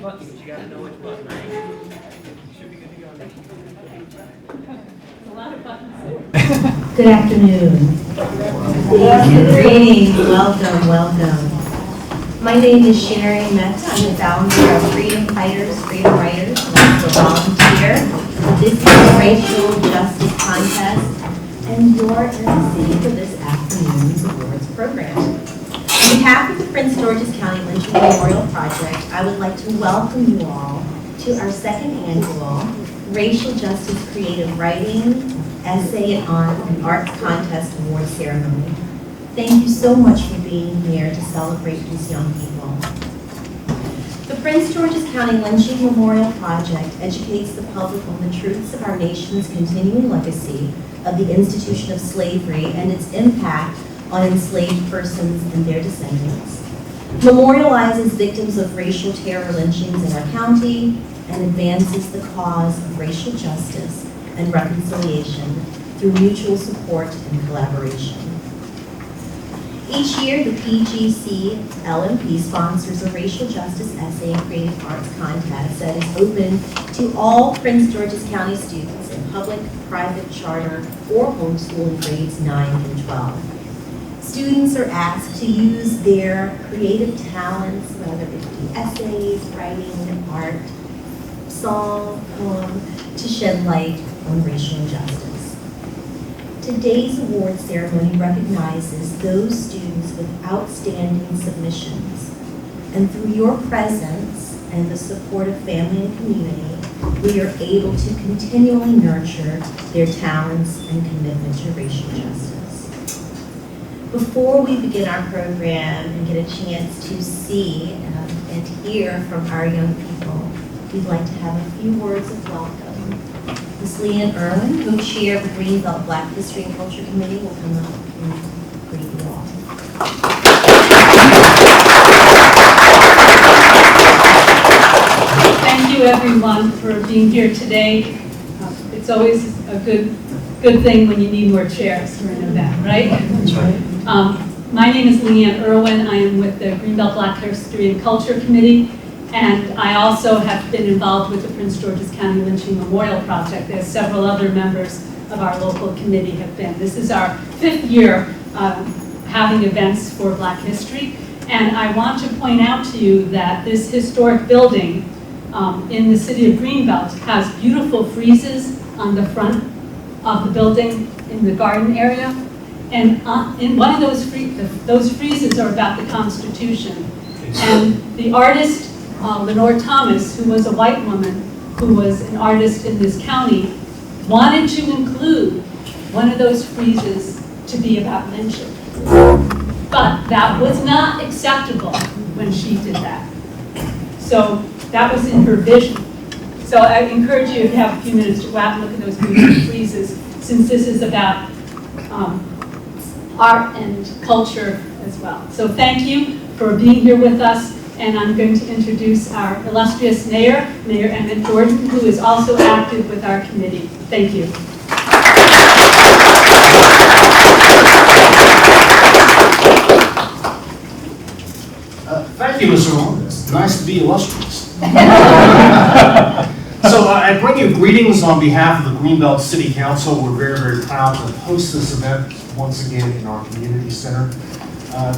button because you got to know which button, right? You should be good to go now. A lot of buttons. Good afternoon. Greetings. Welcome, welcome. My name is Sherry Mehta. I'm the founder of Freedom Fighters, Freedom Writers, and I'm a volunteer. This is a racial justice contest, and you're MC for this afternoon's awards program. On behalf of the Prince George's County Lynching Memorial Project, I would like to welcome you all to our second annual Racial Justice Creative Writing, Essay on an Arts Contest Award Ceremony. Thank you so much for being here to celebrate these young people. The Prince George's County Lynching Memorial Project educates the public on the truths of our nation's continuing legacy of the institution of slavery and its impact on enslaved persons and their descendants, memorializes victims of racial terror lynchings in our county, and advances the cause of racial justice and reconciliation through mutual support and collaboration. Each year, the PGC LMP sponsors a racial justice essay and creative arts contest that is open to all Prince George's County students in public, private, charter, or homeschooling grades 9 through 12. Students are asked to use their creative talents, whether it be essays, writing, art, song, poem, to shed light on racial injustice. Today's award ceremony recognizes those students with outstanding submissions. And through your presence and the support of family and community, we are able to continually nurture their talents and commitment to racial justice. Before we begin our program and get a chance to see and hear from our young people, we'd like to have a few words of welcome. Ms. Leanne Irwin, co-chair of the Greenbelt Black History and Culture Committee, will come up and greet you all. Thank you, everyone, for being here today. It's always a good thing when you need more chairs for an event, right? That's right. My name is Leanne Irwin. I am with the Greenbelt Black History and Culture Committee, and I also have been involved with the Prince George's County Lynching Memorial Project, as several other members of our local committee have been. This is our 5th year having events for Black history, and I want to point out to you that this historic building in the city of Greenbelt has beautiful friezes on the front of the building in the garden area. And in one of those friezes are about the Constitution. And the artist, Lenore Thomas, who was a white woman who was an artist in this county, wanted to include one of those friezes to be about lynching. But that was not acceptable when she did that. So that was in her vision. So I encourage you, if you have a few minutes, to go out and look at those beautiful friezes, since this is about art and culture as well. So thank you for being here with us, and I'm going to introduce our illustrious mayor, Mayor Emmett Jordan, who is also active with our committee. Thank you. Thank you, Mr. Long. It's nice to be illustrious. So I bring you greetings on behalf of the Greenbelt City Council. We're very, very proud to host this event once again in our community center.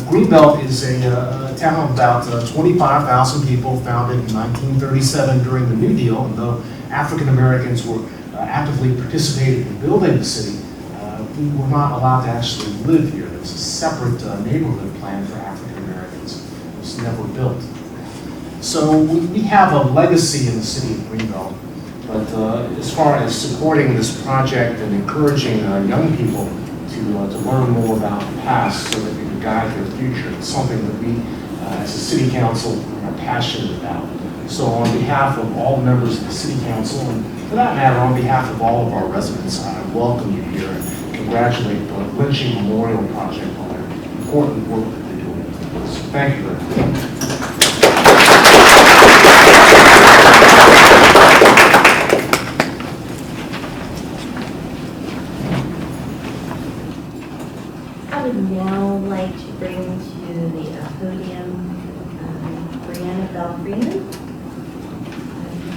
Greenbelt is a town of about 25,000 people, founded in 1937 during the New Deal. And though African Americans were actively participating in building the city, we were not allowed to actually live here. There was a separate neighborhood plan for African Americans. It was never built. So we have a legacy in the city of Greenbelt, but as far as supporting this project and encouraging young people to learn more about the past so that we can guide their future, it's something that we as a city council are passionate about. So on behalf of all members of the city council, and for that matter, on behalf of all of our residents, I welcome you here and congratulate the Lynching Memorial Project on their important work that they're doing. So thank you very much. I would now like to bring to the podium Brianna Bell Freeman.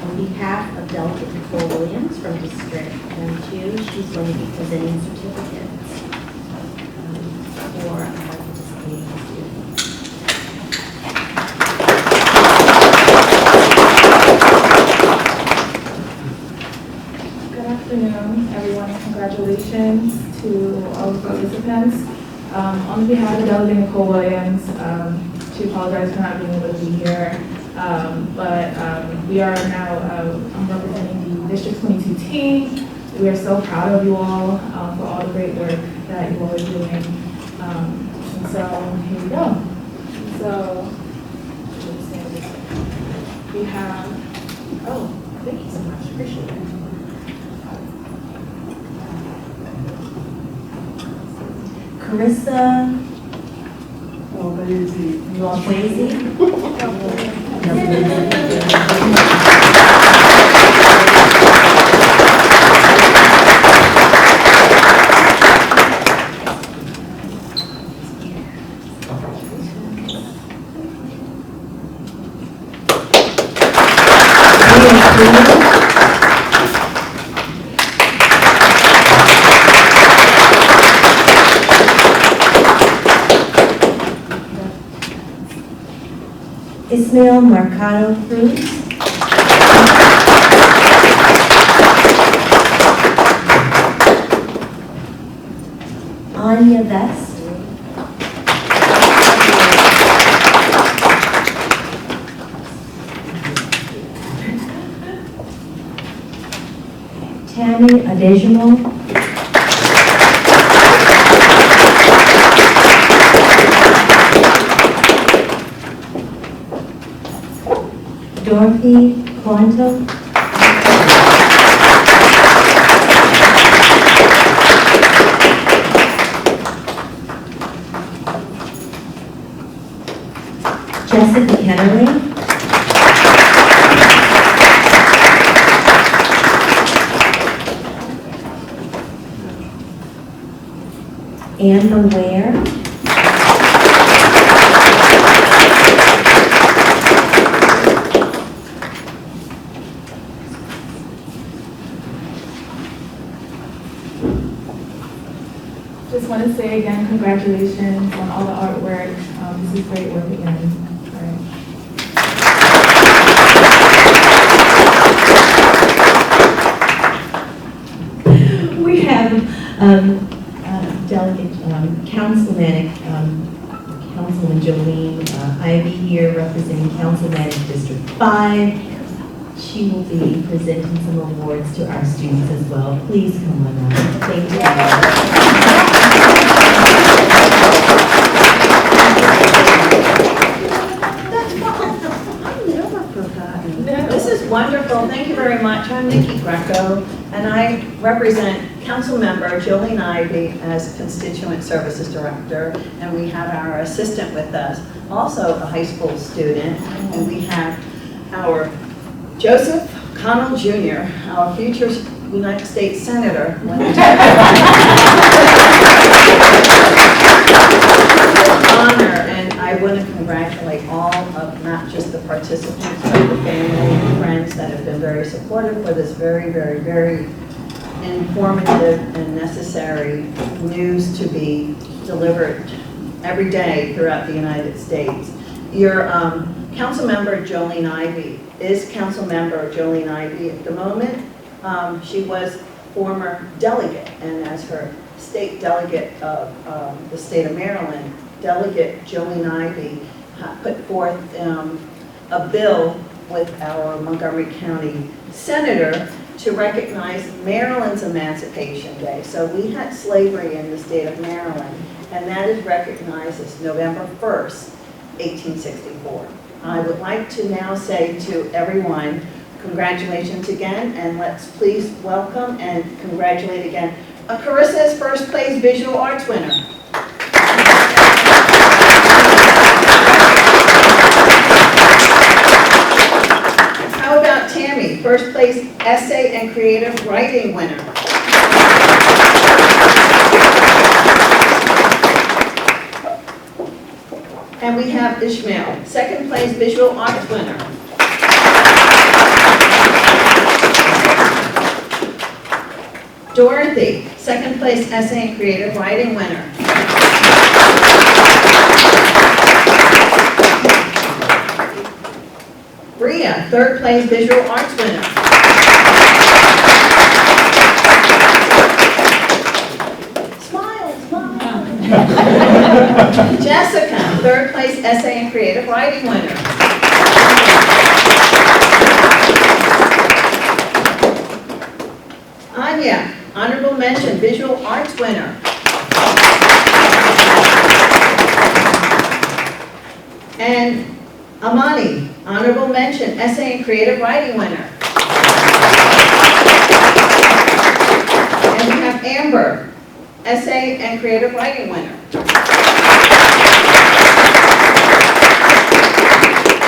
On behalf of Delegate Nicole Williams from District M2, she's going to be presenting certificates for our participating students. Good afternoon, everyone, and congratulations to all the participants. On behalf of Delegate Nicole Williams, she apologizes for not being able to be here, but we are now I'm representing the District 22 team. We are so proud of you all for all the great work that you all are doing. And so here we go. So we have, Thank you so much, appreciate it. Carissa Nwabwezi. Ismail Mercado Cruz. Anya Vest. Tammy Adejimo. Dorothy Quanto. Jessica Kennerly. Amber Ware. just want to say again, congratulations on all the artwork. This is great work again. All right. We have Delegate Councilman Jolene Ivy here representing Councilmanic District 5. She will be presenting some awards to our students as well. Please come on up. Thank you. This is wonderful. Thank you very much. I'm Nikki Greco, and I represent Councilmember Jolene Ivy as Constituent Services Director, and we have our assistant with us, also a high school student, and we have our Joseph Connell Jr., our future United States Senator. Honor, and I want to congratulate all of not just the participants, but the family and friends that have been very supportive for this very, very, very informative and necessary news to be delivered every day throughout the United States. Your Councilmember Jolene Ivy is Councilmember Jolene Ivy at the moment. She was former delegate, and as her state delegate of the state of Maryland, Delegate Jolene Ivy put forth a bill with our Montgomery County Senator to recognize Maryland's Emancipation Day. So we had slavery in the state of Maryland, and that is recognized as November 1st, 1864. I would like to now say to everyone, congratulations again, and let's please welcome and congratulate again Carissa's first place visual arts winner. How about Tammy, first place essay and creative writing winner? And we have Ishmael, second place visual arts winner. Dorothy, second place essay and creative writing winner. Bria, third place visual arts winner. Smile, smile. Jessica, third place essay and creative writing winner. Anya, honorable mention, visual arts winner. And Amani, honorable mention, essay and creative writing winner. And we have Amber, essay and creative writing winner.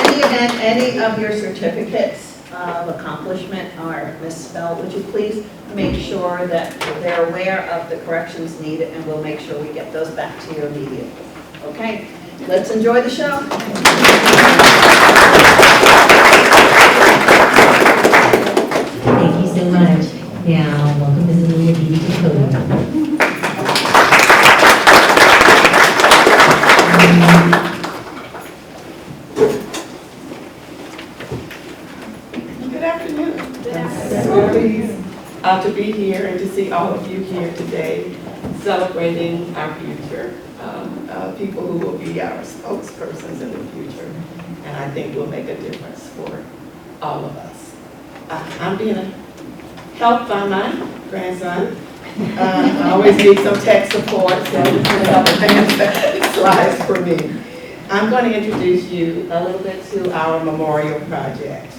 In the event any of your certificates of accomplishment are misspelled, would you please make sure that they're aware of the corrections needed, and we'll make sure we get those back to you immediately. Okay, let's enjoy the show. Thank you so much. Now, welcome Ms. Amelia B. to the podium. Good afternoon. I'm so pleased to be here and to see all of you here today celebrating our future, people who will be our spokespersons in the future, and I think will make a difference for all of us. I'm being helped by my grandson. I always need some tech support, so I'm just going to help advance the slides for me. I'm going to introduce you a little bit to our memorial project.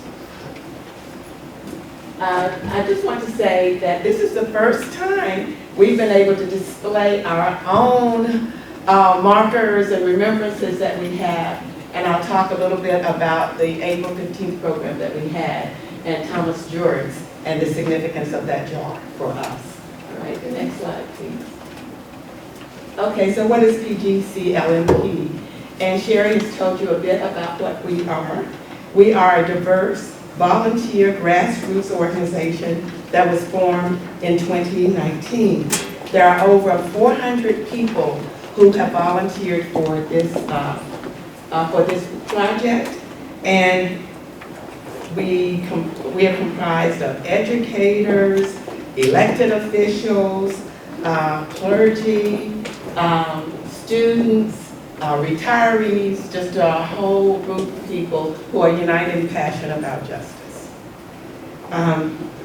I just want to say that this is the first time we've been able to display our own markers and remembrances that we have, and I'll talk a little bit about the April 15th program that we had and Thomas Jordan's and the significance of that jar for us. All right, the next slide, please. Okay, so what is PGC LMP? And Sherry has told you a bit about what we are. We are a diverse volunteer grassroots organization that was formed in 2019. There are over 400 people who have volunteered for this project, and we are comprised of educators, elected officials, clergy, students, retirees, just a whole group of people who are united in passion about justice.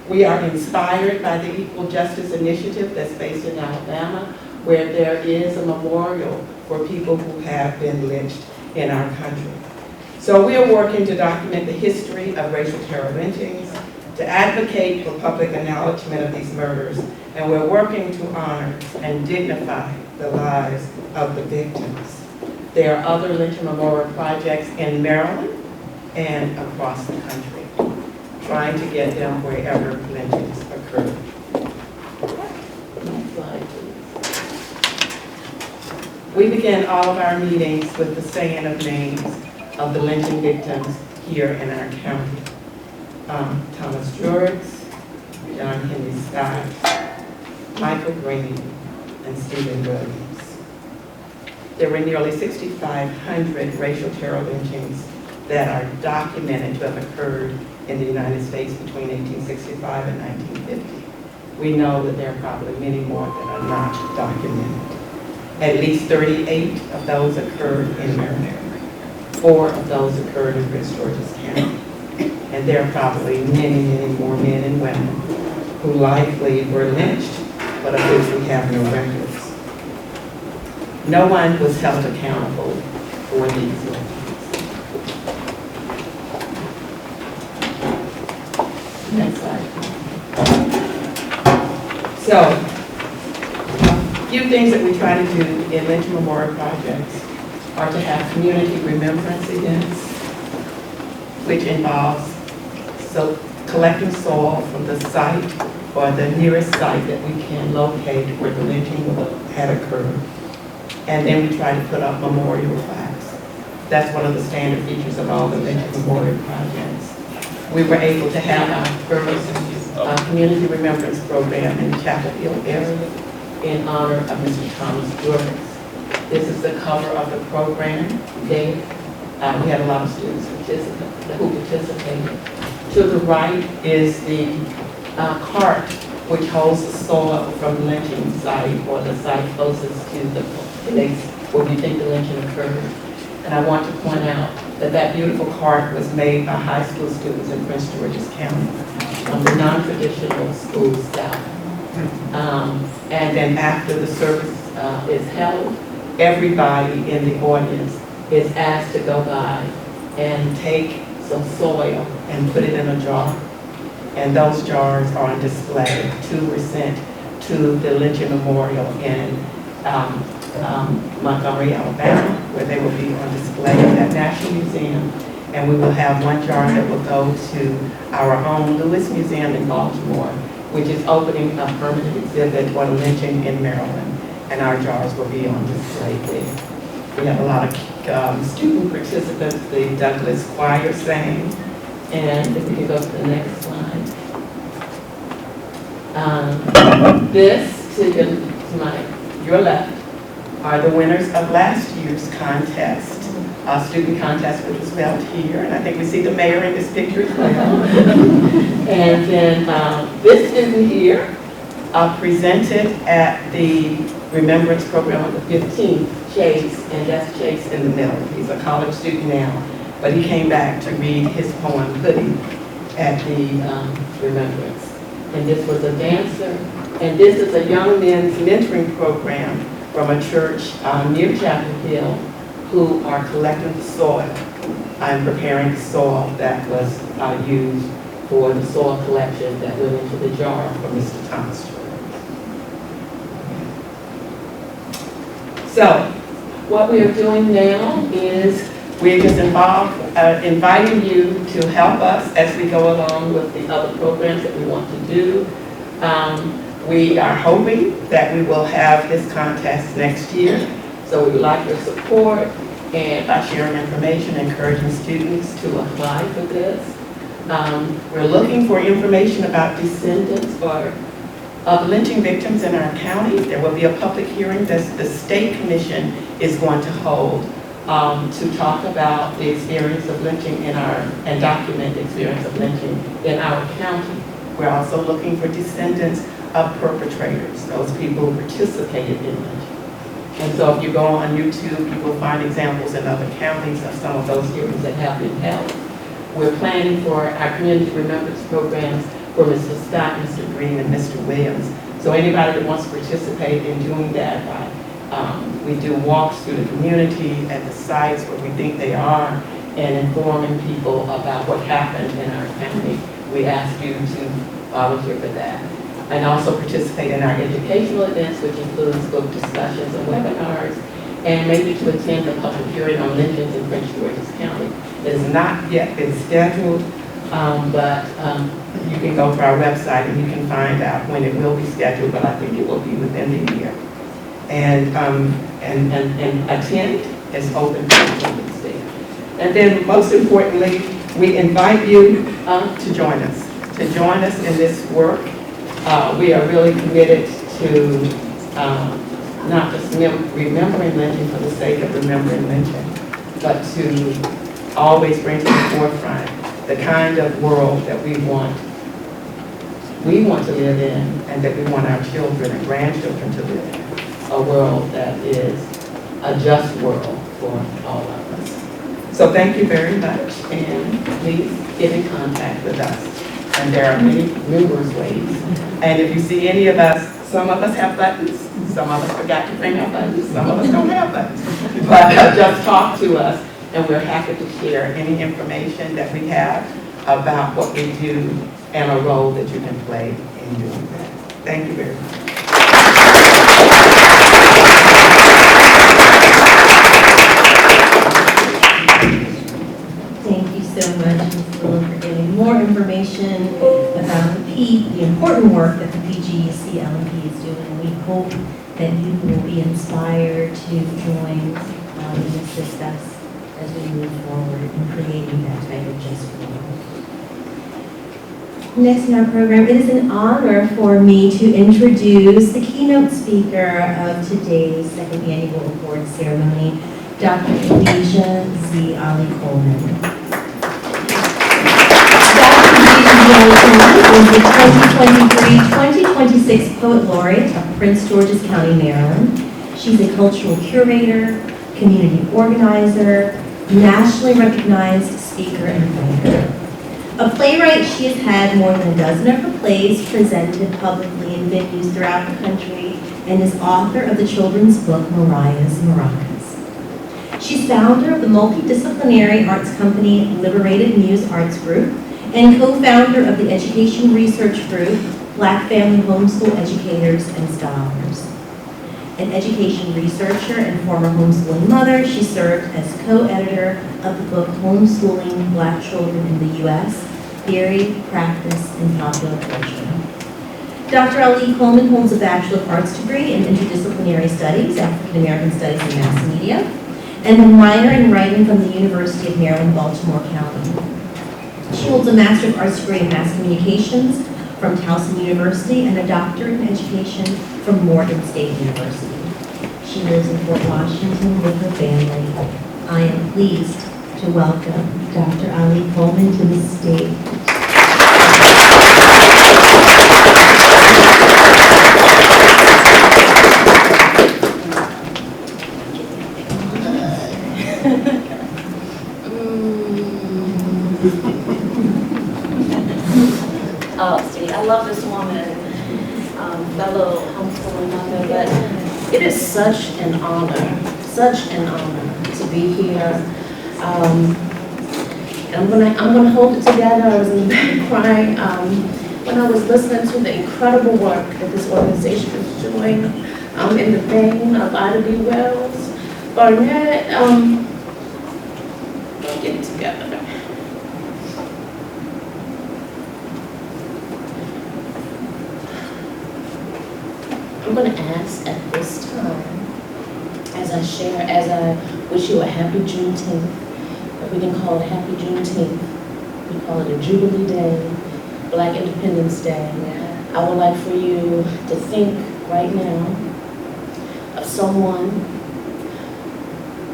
We are inspired by the Equal Justice Initiative that's based in Alabama, where there is a memorial for people who have been lynched in our country. So we are working to document the history of racial terror lynchings, to advocate for public acknowledgement of these murders, and we're working to honor and dignify the lives of the victims. There are other lynching memorial projects in Maryland and across the country, trying to get them wherever lynchings occur. Next slide, please. We begin all of our meetings with the saying of names of the lynching victims here in our county. Thomas George, John Henry Scott, Michael Green, and Stephen Williams. There were nearly 6,500 racial terror lynchings that are documented to have occurred in the United States between 1865 and 1950. We know that there are probably many more that are not documented. At least 38 of those occurred in Maryland. 4 of those occurred in Prince George's County. And there are probably many, many more men and women who likely were lynched, but of which we have no records. No one was held accountable for these lynchings. Next slide. So, a few things that we try to do in lynching memorial projects are to have community remembrance events, which involves collecting soil from the site or the nearest site that we can locate where the lynching had occurred. And then we try to put up memorial plaques. That's one of the standard features of all the lynching memorial projects. We were able to have our first community remembrance program in the Chapel Hill area in honor of Mr. Thomas Jordan. This is the cover of the program there. We had a lot of students who participated. To the right is the cart which holds the soil from the lynching site, or the site closest to the place where we think the lynching occurred. And I want to point out that that beautiful cart was made by high school students in Prince George's County, the non-traditional school south. And then after the service is held, everybody in the audience is asked to go by and take some soil and put it in a jar. And those jars are on display. 2 were sent to the Lynching Memorial in Montgomery, Alabama, where they will be on display at National Museum. And we will have 1 jar that will go to our own Lewis Museum in Baltimore, which is opening a permanent exhibit on lynching in Maryland. And our jars will be on display there. We have a lot of student participants. The Douglas Choir sang. And if we can go to the next slide. This, to your left, are the winners of last year's contest, student contest, which was held here. And I think we see the mayor in this picture as well. And then this student here presented at the Remembrance Program on the 15th, Chase, and that's Chase in the middle. He's a college student now, but he came back to read his poem, Hoodie, at the Remembrance. And this was a dancer. And this is a young men's mentoring program from a church near Chapel Hill who are collecting the soil and preparing the soil that was used for the soil collection that went into the jar for Mr. Thomas Jordan. So, what we are doing now is we're just inviting you to help us as we go along with the other programs that we want to do. We are hoping that we will have this contest next year. So we would like your support and by sharing information, encouraging students to apply for this. We're looking for information about descendants of lynching victims in our county. There will be a public hearing that the State Commission is going to hold to talk about the experience of lynching and document the experience of lynching in our county. We're also looking for descendants of perpetrators, those people who participated in lynching. And so if you go on YouTube, you will find examples in other counties of some of those hearings that have been held. We're planning for our community remembrance programs for Mr. Scott, Mr. Green, and Mr. Williams. So anybody that wants to participate in doing that, we do walks through the community at the sites where we think they are and informing people about what happened in our county. We ask you to volunteer for that. And also participate in our educational events, which includes book discussions and webinars, and maybe to attend the public hearing on lynchings in Prince George's County. It has not yet been scheduled, but you can go to our website and you can find out when it will be scheduled, but I think it will be within the year. And attend is open to attendance there. And then most importantly, we invite you to join us in this work. We are really committed to not just remembering lynching for the sake of remembering lynching, but to always bring to the forefront the kind of world that we want to live in, and that we want our children and grandchildren to live in. A world that is a just world for all of us. So thank you very much, and please get in contact with us. And there are numerous ways. And if you see any of us, some of us have buttons, some of us forgot to bring our buttons, some of us don't have buttons. But just talk to us, and we're happy to share any information that we have about what we do and a role that you can play in doing that. Thank you very much. Thank you so much, Ms. Lillen, for giving more information about the important work that the PGC LMP is doing. We hope that you will be inspired to join and assist us as we move forward in creating that type of just world. Next in our program, it is an honor for me to introduce the keynote speaker of today's second annual award ceremony, Dr. Khadija Z. Ali Coleman. Is the 2023-2026 Poet Laureate of Prince George's County, Maryland. She's a cultural curator, community organizer, nationally recognized speaker and writer. A playwright, she has had more than a dozen of her plays presented publicly in venues throughout the country and is author of the children's book, Mariah's Maracas. She's founder of the multidisciplinary arts company, Liberated Muse Arts Group, and co-founder of the education research group, Black Family Homeschool Educators and Scholars. An education researcher and former homeschooling mother, she served as co-editor of the book Homeschooling Black Children in the U.S., Theory, Practice, and Popular Culture. Dr. Ali Coleman holds a Bachelor of Arts degree in Interdisciplinary Studies, African American Studies, and Mass Media, and a minor in writing from the University of Maryland, Baltimore County. She holds a Master of Arts degree in Mass Communications from Towson University and a doctorate in education from Morgan State University. She lives in Fort Washington with her family. I am pleased to welcome Dr. Ali Coleman to the stage. Oh, see, I love this woman, fellow homeschooling mother, but it is such an honor to be here. And I'm gonna hold it together. I was in the back crying when I was listening to the incredible work that this organization is doing in the vein of Ida B. Wells. Barnett, get it together. I'm going to ask at this time, as I wish you a happy Juneteenth, if we can call it Happy Juneteenth, we call it a Jubilee Day, Black Independence Day. I would like for you to think right now of someone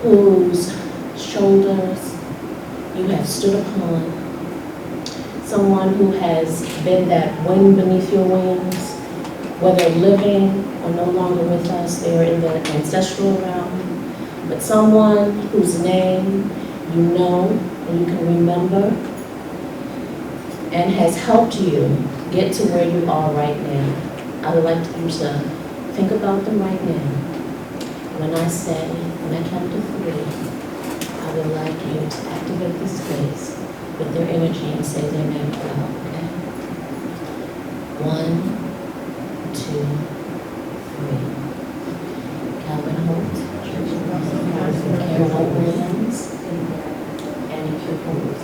whose shoulders you have stood upon, someone who has been that wind beneath your wings, whether living or no longer with us, they are in the ancestral realm, but someone whose name you know and you can remember and has helped you get to where you are right now. I would like you to think about them right now. When I count to 3, I would like you to activate the space with their energy and say their name aloud, okay? 1, 2, 3. Calvin Holt, Carol Williams, Annie Q. Holt.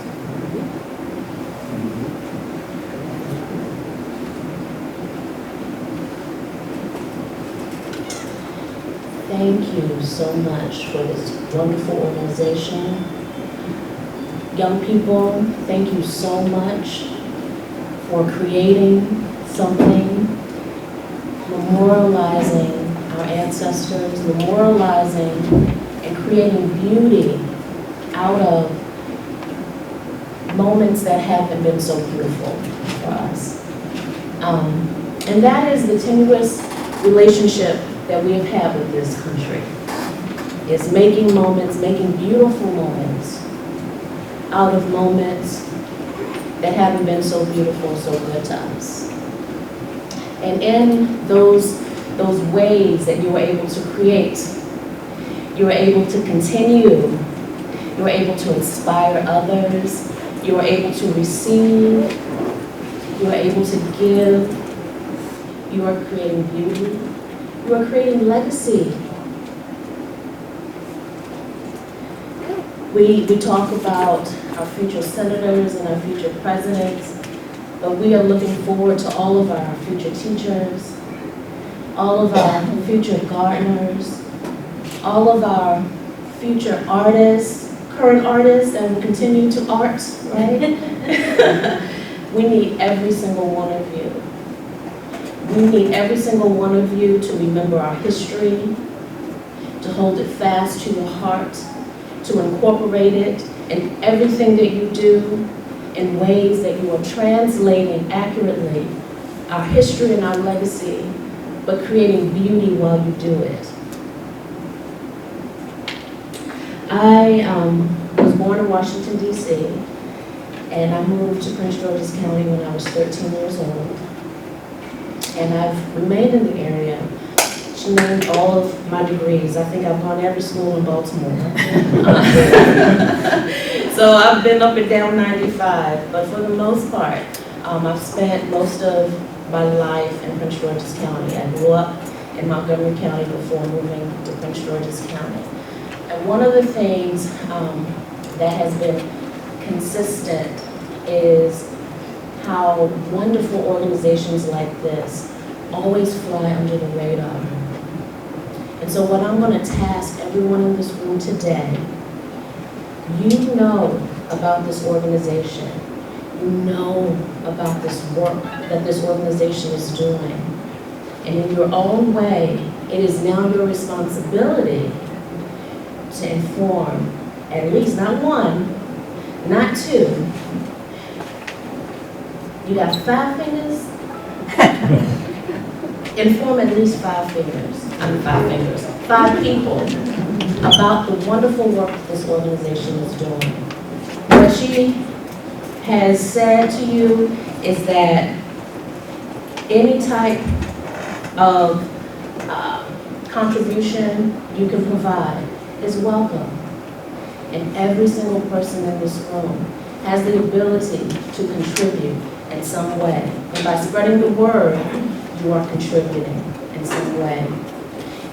Thank you so much for this wonderful organization. Young people, thank you so much for creating something, memorializing our ancestors, memorializing and creating beauty out of moments that haven't been so beautiful for us. And that is the tenuous relationship that we have had with this country. It's making moments, making beautiful moments out of moments that haven't been so beautiful, so good to us. And in those ways that you were able to create, you were able to continue, you were able to inspire others, you were able to receive, you were able to give, you are creating beauty, you are creating legacy. We talk about our future senators and our future presidents, but we are looking forward to all of our future teachers, all of our future gardeners, all of our future artists, current artists, and will continue to art, right? We need every single one of you. We need every single one of you to remember our history, to hold it fast to your heart, to incorporate it in everything that you do in ways that you are translating accurately our history and our legacy, but creating beauty while you do it. I was born in Washington, D.C., and I moved to Prince George's County when I was 13 years old. And I've remained in the area. She named all of my degrees. I think I've gone every school in Baltimore. So I've been up and down 95, but for the most part, I've spent most of my life in Prince George's County. I grew up in Montgomery County before moving to Prince George's County. And one of the things that has been consistent is how wonderful organizations like this always fly under the radar. And so what I'm going to task everyone in this room today, you know about this organization. You know about this work that this organization is doing. And in your own way, it is now your responsibility to inform at least not one, not two. You got 5 fingers? Inform at least 5 fingers. 5 people about the wonderful work that this organization is doing. What she has said to you is that any type of contribution you can provide is welcome. And every single person in this room has the ability to contribute in some way. And by spreading the word, you are contributing in some way.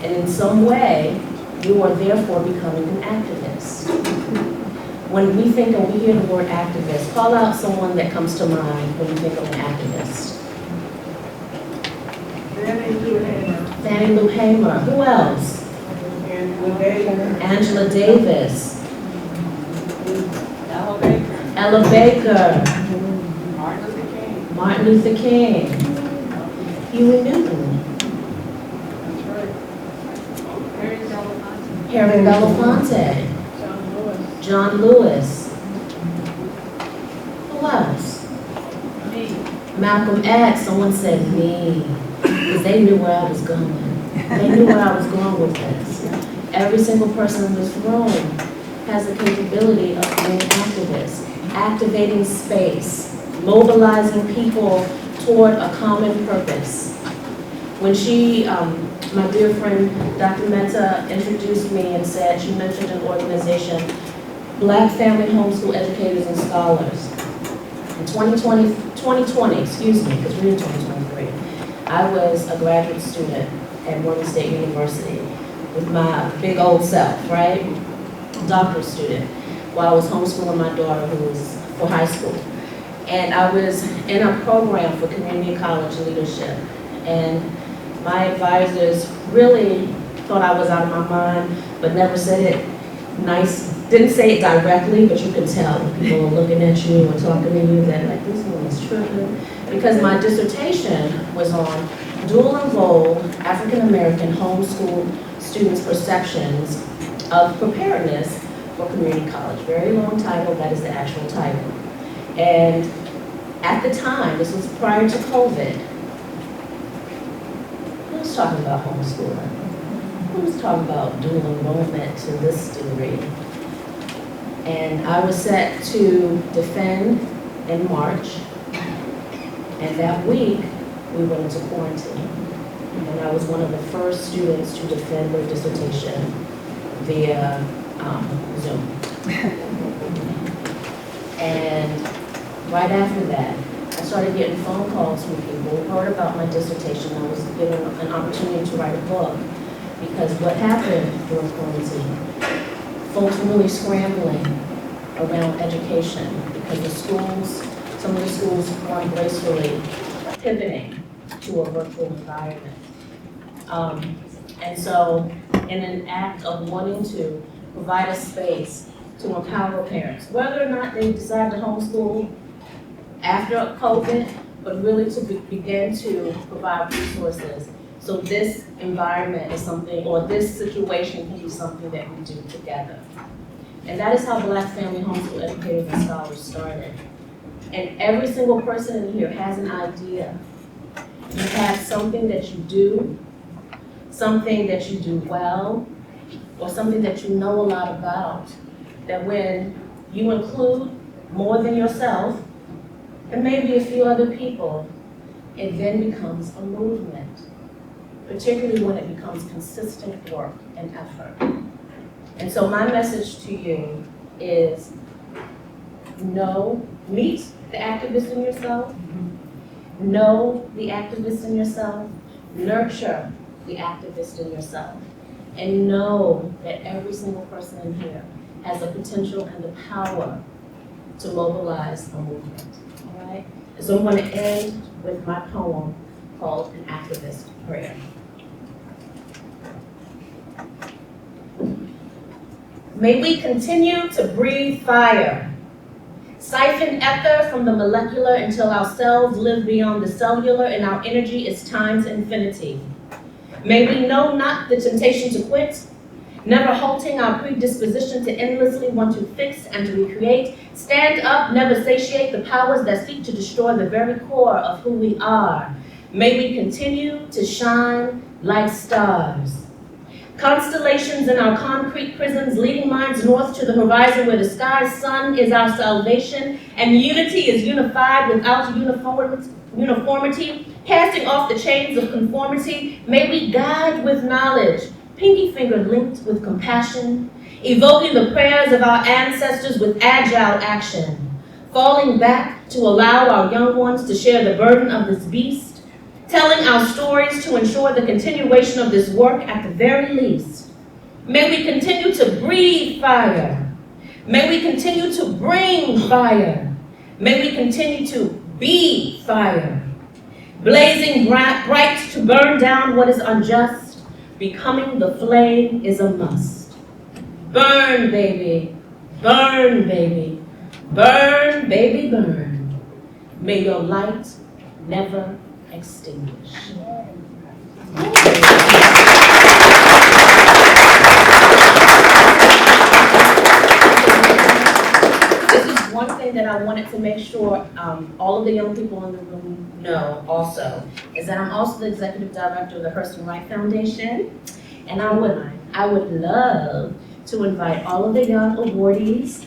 And in some way, you are therefore becoming an activist. When we think and we hear the word activist, call out someone that comes to mind when you think of an activist. Fannie Lou Hamer. Who else? Angela Davis. Ella Baker. Martin Luther King. Huey Newton. Harry Belafonte. John Lewis. Who else? Me. Malcolm X. Someone said me, because they knew where I was going. They knew where I was going with this. Every single person in this room has the capability of being activists, activating space, mobilizing people toward a common purpose. When she, my dear friend, Dr. Mehta, introduced me and said, she mentioned an organization, Black Family Homeschool Educators and Scholars. In 2020, excuse me, because we're in 2023, I was a graduate student at Morgan State University with my big old self, right? Doctoral student, while I was homeschooling my daughter who was for high school. And I was in a program for community college leadership. And my advisors really thought I was out of my mind, but never said it nice, didn't say it directly, but you could tell when people are looking at you and talking to you that like, this woman's tripping. Because my dissertation was on dual enrolled African-American homeschool students' perceptions of preparedness for community college. Very long title, that is the actual title. And at the time, this was prior to COVID, who was talking about homeschooling? Who was talking about dual enrollment to this degree? And I was set to defend in March, and that week, we went into quarantine. And I was one of the first students to defend their dissertation via Zoom. And right after that, I started getting phone calls from people who heard about my dissertation. I was given an opportunity to write a book because what happened during quarantine, folks were really scrambling around education because the schools, some of the schools weren't gracefully pivoting to a virtual environment. And so in an act of wanting to provide a space to empower parents, whether or not they decide to homeschool after COVID, but really to begin to provide resources. So this environment is something, or this situation can be something that we do together. And that is how Black Family Homeschool Educators and Scholars started. And every single person in here has an idea. You have something that you do, something that you do well, or something that you know a lot about, that when you include more than yourself, and maybe a few other people, it then becomes a movement, particularly when it becomes consistent work and effort. And so my message to you is meet the activist in yourself, know the activist in yourself, nurture the activist in yourself, and know that every single person in here has the potential and the power to mobilize a movement, all right? And so I'm going to end with my poem called An Activist Prayer. May we continue to breathe fire, siphon ether from the molecular until our cells live beyond the cellular and our energy is times infinity. May we know not the temptation to quit, never halting our predisposition to endlessly want to fix and to recreate, stand up, never satiate the powers that seek to destroy the very core of who we are. May we continue to shine like stars. Constellations in our concrete prisons, leading minds north to the horizon where the sky's sun is our salvation, and unity is unified without uniformity, casting off the chains of conformity. May we guide with knowledge, pinky finger linked with compassion, evoking the prayers of our ancestors with agile action, falling back to allow our young ones to share the burden of this beast, telling our stories to ensure the continuation of this work at the very least. May we continue to breathe fire. May we continue to bring fire. May we continue to be fire. Blazing bright to burn down what is unjust, becoming the flame is a must. Burn, baby, burn, baby, burn, baby, burn. May your light never extinguish. This is one thing that I wanted to make sure all of the young people in the room know also, is that I'm also the executive director of the Hurston Wright Foundation, and I would love to invite all of the young awardees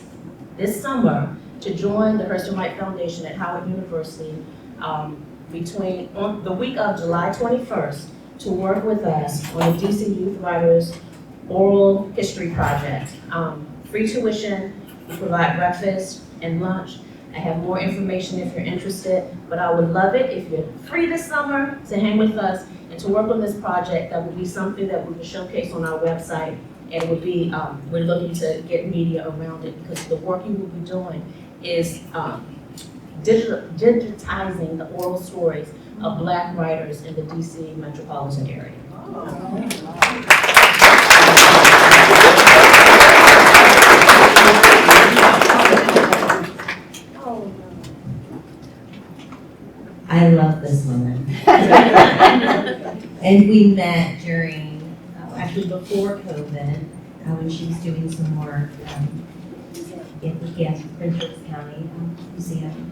this summer to join the Hurston Wright Foundation at Howard University on the week of July 21st to work with us on the DC Youth Writers Oral History Project. Free tuition, we provide breakfast and lunch. I have more information if you're interested, but I would love it if you're free this summer to hang with us and to work on this project. That would be something that we would showcase on our website, and it would be, we're looking to get media around it, because the work you will be doing is digitizing the oral stories of Black writers in the DC metropolitan area. I love this woman. And we met during, actually before COVID, when she was doing some work at the Prince George's County Museum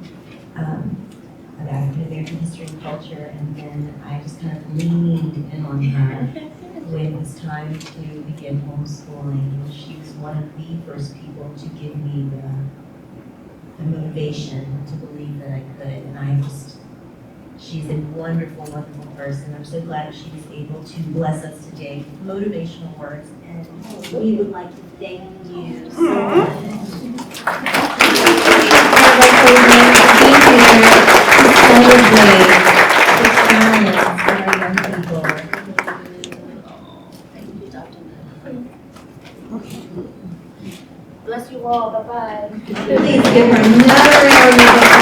about American history and culture, and then I just kind of leaned in on her when it was time to begin homeschooling. She was one of the first people to give me the motivation to believe that I could, and she's a wonderful, wonderful person. I'm so glad she was able to bless us today with motivational words, and we would like to thank you so much. Bless you all. Bye-bye. Please give her another round of applause.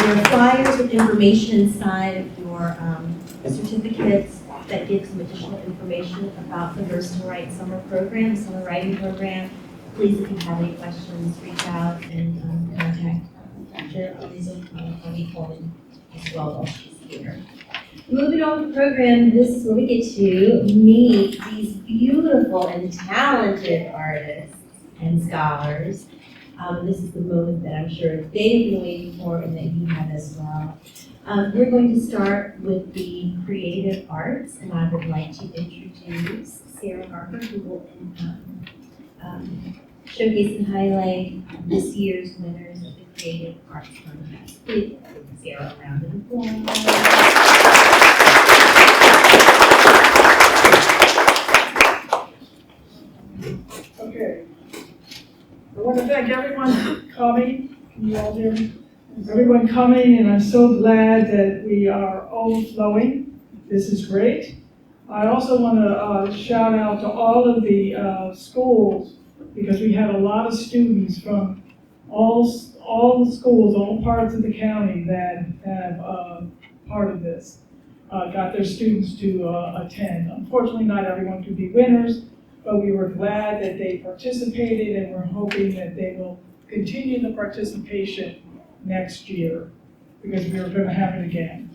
Your flyers with information inside of your certificates that give some additional information about the Hurston Wright Summer Program, Summer Writing Program. please, if you have any questions, reach out and contact Chair Bonnie Coleman as well while she's here. Moving on to the program, this is where we get to meet these beautiful and talented artists and scholars. This is the moment that I'm sure they've been waiting for and that you have as well. We're going to start with the creative arts, and I would like to introduce Sarah Harper, who will showcase and highlight this year's winners of the Creative Arts Contest. Please give Sarah a round of applause. Okay. I want to thank everyone coming. Can you all hear me? Everyone coming, and I'm so glad that we are overflowing. This is great. I also want to shout out to all of the schools, because we had a lot of students from all the schools, all parts of the county that have part of this, got their students to attend. Unfortunately, not everyone could be winners, but we were glad that they participated, and we're hoping that they will continue the participation next year, because we are going to have it again.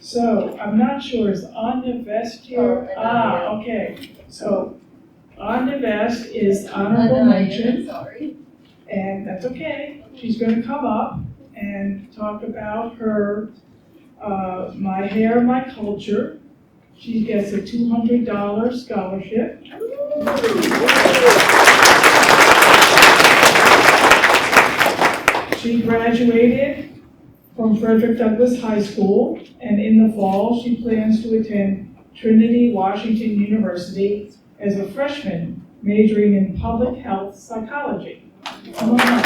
So I'm not sure, is Anya Vest here? Okay. So Anya Vest is honorable mention. Sorry. And that's okay. She's going to come up and talk about her My Hair, My Culture. She gets a $200 scholarship. She graduated from Frederick Douglass High School, and in the fall, she plans to attend Trinity Washington University as a freshman, majoring in public health psychology. Come on up.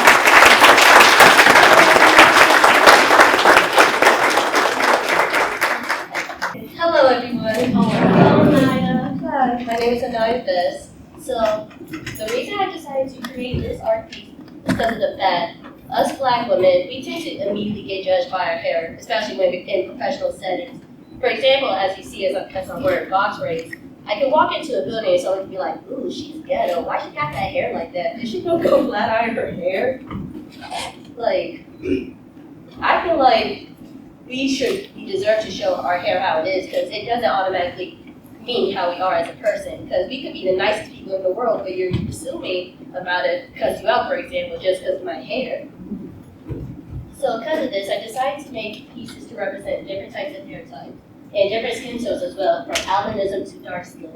Hello, everyone. Hello, Naya. Hi. My name is Anaya Vest. So, the reason I decided to create this art piece is because of the fact us Black women, we tend to immediately get judged by our hair, especially when we're in professional settings. For example, as you see as I'm wearing box braids, I can walk into a building and someone can be like, ooh, she's ghetto. Why she got that hair like that? Did she go flat iron her hair? Like, I feel like we deserve to show our hair how it is, because it doesn't automatically mean how we are as a person. Because we could be the nicest people in the world, but you're assuming about it cuss you out, for example, just because of my hair. So because of this, I decided to make pieces to represent different types of hair types and different skin tones as well, from albinism to dark skin.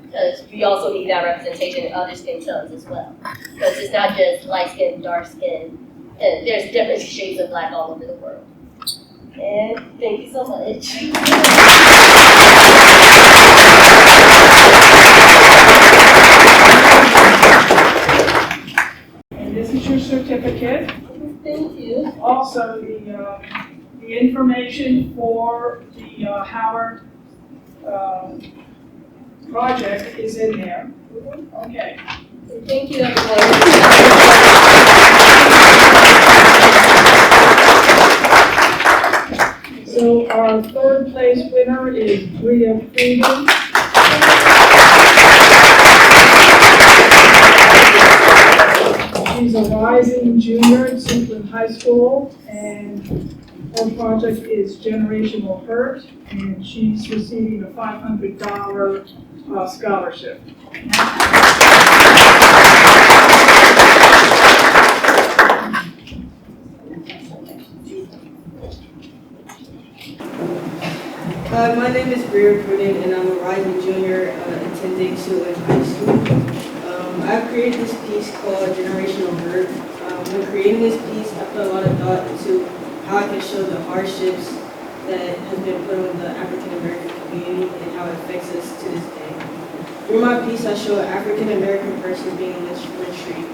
Because we also need that representation in other skin tones as well. Because it's not just light skin, dark skin, and there's different shades of Black all over the world. And thank you so much. And this is your certificate. Thank you. Also, the information for the Howard project is in there. Okay. Thank you, everyone. So our third place winner is Bria Freedom. She's a rising junior at Suitland High School, and her project is Generational Hurt, and she's receiving a $500 scholarship. My name is Bria Pruden, and I'm a rising junior attending Suitland High School. I've created this piece called Generational Hurt. When creating this piece, I put a lot of thought into how I can show the hardships that has been put on the African American community and how it affects us to this day. Through my piece, I show an African American person being lynched from a tree,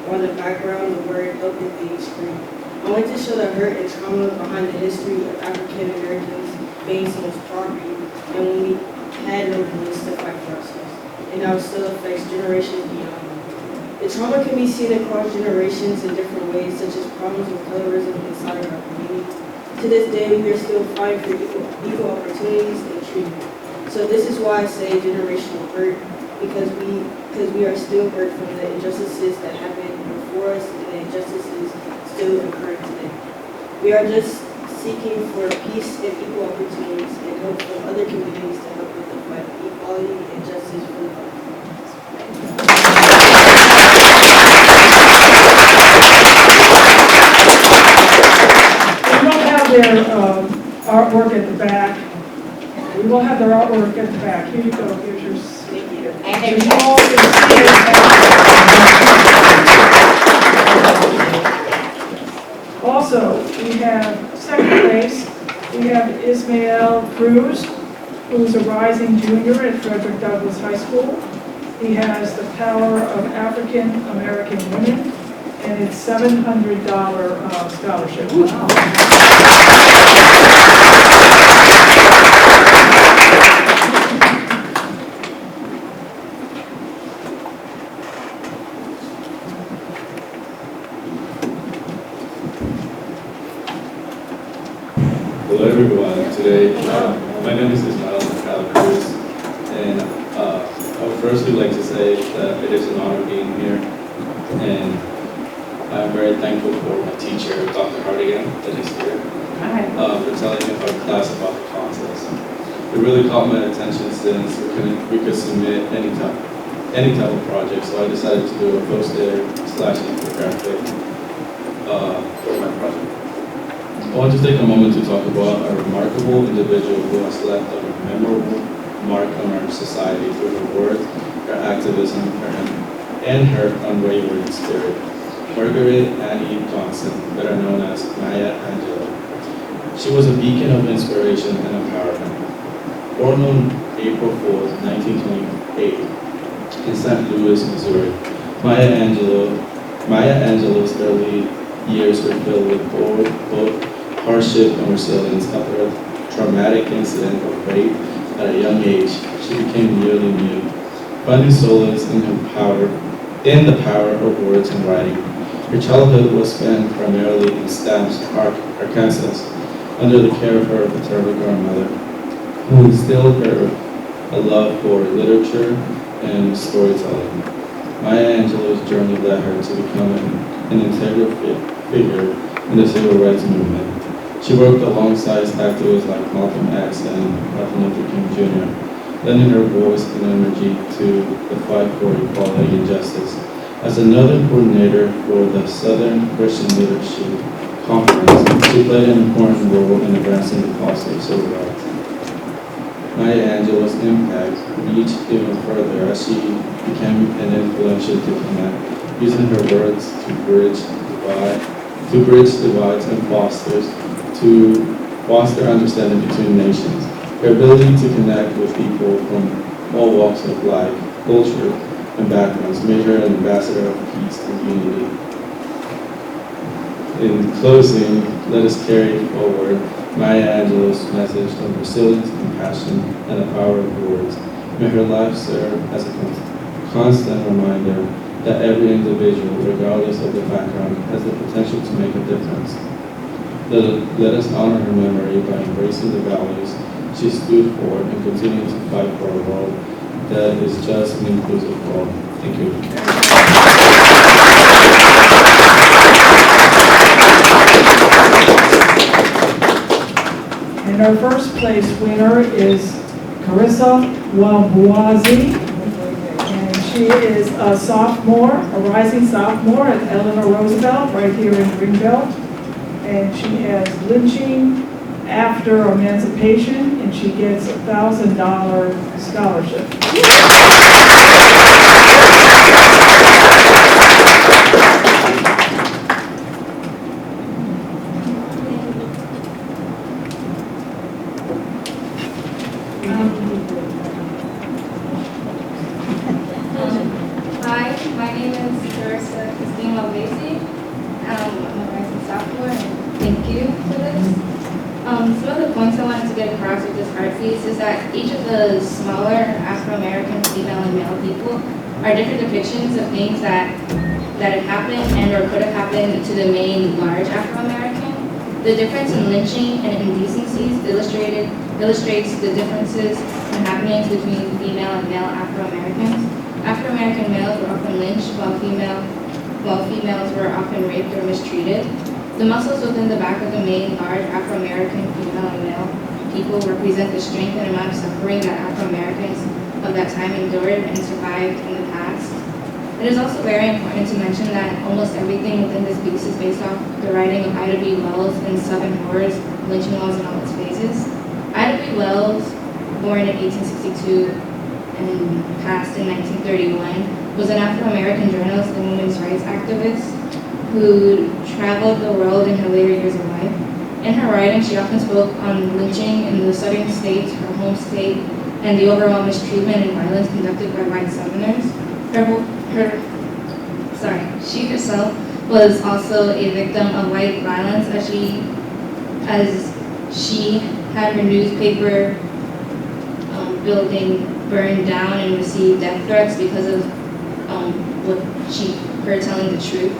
while in the background, the word help is being screamed. I want to show the hurt and trauma behind the history of African Americans being someone's property, and when we had no police to fight for ourselves, and now it still affects generations beyond. The trauma can be seen across generations in different ways, such as problems with colorism inside of our community. To this day, we are still fighting for equal opportunities and treatment. So this is why I say generational hurt, because we are still hurt from the injustices that happened before us and the injustices still occurring today. We are just seeking for peace and equal opportunities and hope from other communities to help with the fight for equality and justice for the Black communities. We will have their artwork at the back. We will have their artwork at the back. Here you go. Here's your. Thank you. There's all the Also, we have second place. We have Ismael Cruz, who's a rising junior at Frederick Douglass High School. He has the Power of African American Women, and it's $700 scholarship. Wow. Hello everyone, today my name is Ismael Cruz, and I would firstly like to say that it is an honor being here, and I'm very thankful for my teacher, Dr. Hardigan, that is here, for telling me about class about the contest. It really caught my attention since we could submit any type of project, so I decided to do a poster/infographic for my project. I want to take a moment to talk about a remarkable individual who has left a memorable mark on our society through her work, her activism, and her unwavering spirit. Margaret Annie Johnson, better known as Maya Angelou. She was a beacon of inspiration and empowerment. Born on April 4th, 1928, in St. Louis, Missouri, Maya Angelou's early years were filled with both hardship and resilience. After a traumatic incident of rape at a young age, she became nearly mute, finding solace in the power of words and writing. Her childhood was spent primarily in Stamps, Arkansas, under the care of her paternal grandmother, who instilled her a love for literature and storytelling. Maya Angelou's journey led her to become an integral figure in the civil rights movement. She worked alongside activists like Malcolm X and Martin Luther King Jr., lending her voice and energy to the fight for equality and justice. As a Northern coordinator for the Southern Christian Leadership Conference, she played an important role in advancing the cause of civil rights. Maya Angelou's impact reached even further as she became an influential diplomat, using her words to bridge divides and foster understanding between nations. Her ability to connect with people from all walks of life, culture, and backgrounds made her an ambassador of peace and unity. In closing, let us carry forward Maya Angelou's message of resilience, compassion, and the power of words. May her life serve as a constant reminder that every individual, regardless of the background, has the potential to make a difference. Let us honor her memory by embracing the values she stood for and continue to fight for a world that is just and inclusive for all. Thank you. And our first place winner is Carissa Wambuazi. And she is a sophomore, a rising sophomore at Eleanor Roosevelt, right here in Greenbelt. And she has lynching after emancipation, and she gets a $1,000 scholarship. Hi, my name is Carissa Christine Malvesi. I'm a rising sophomore, and thank you for this. Some of the points I wanted to get across with this art piece is that each of the smaller Afro-American female and male people are different depictions of things that have happened and or could have happened to the main large Afro-American. The difference in lynching and indecencies illustrates the differences that happenings between female and male Afro-Americans. Afro-American males were often lynched while females were often raped or mistreated. The muscles within the back of the main large Afro-American female and male people represent the strength and amount of suffering that Afro-Americans of that time endured and survived in the past. It is also very important to mention that almost everything within this piece is based off the writing of Ida B. Wells in Seven Horrors, Lynching Laws in All Its Phases. Ida B. Wells, born in 1862 and passed in 1931, was an Afro-American journalist and women's rights activist who traveled the world in her later years of life. In her writing, she often spoke on lynching in the southern states, her home state, and the overall mistreatment and violence conducted by white Southerners. She herself was also a victim of white violence as she had her newspaper building burned down and received death threats because of her telling the truth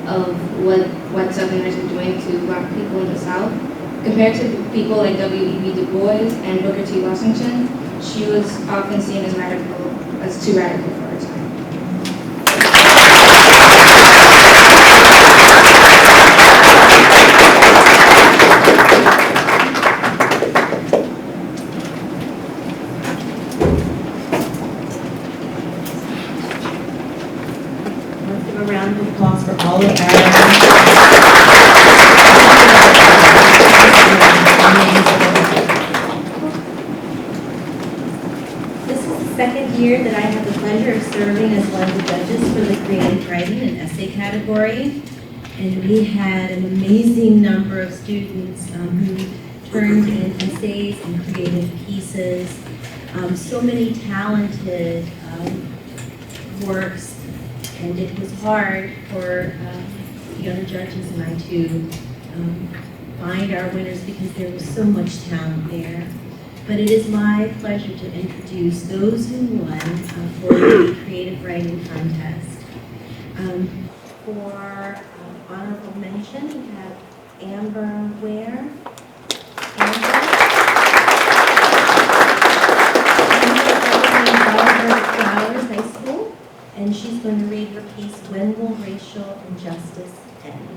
of what white Southerners were doing to black people in the South. Compared to people like W.E.B. Du Bois and Booker T. Washington, she was often seen as too radical for her time. Let's give a round of applause for all of our This is the second year that I have the pleasure of serving as one of the judges for the creative writing and essay category. And we had an amazing number of students who turned in essays and creative pieces. So many talented works, and it was hard for the other judges and I to find our winners because there was so much talent there. But it is my pleasure to introduce those who won for the creative writing contest. For honorable mention, we have Amber Ware. Flowers High School, and she's going to read her piece, When Will Racial Injustice End?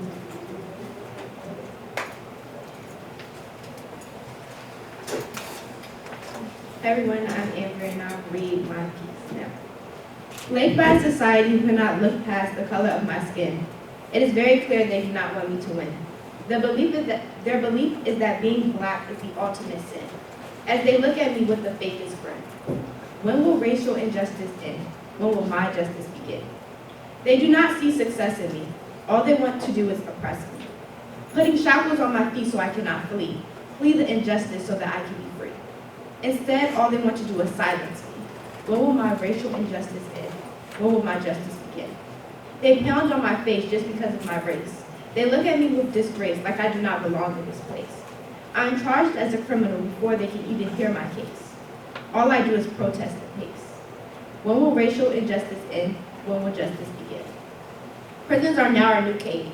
Hi everyone, I'm Amber and I'll read my piece now. Plagued by a society who cannot look past the color of my skin, it is very clear they do not want me to win. Their belief is that being black is the ultimate sin, as they look at me with the fakest grin. When will racial injustice end? When will my justice begin? They do not see success in me. All they want to do is oppress me, putting shackles on my feet so I cannot flee the injustice so that I can be free. Instead, all they want to do is silence me. When will my racial injustice end? When will my justice begin? They pound on my face just because of my race. They look at me with disgrace like I do not belong in this place. I am charged as a criminal before they can even hear my case. All I do is protest the pace. When will racial injustice end? When will justice begin? Prisons are now our new cage.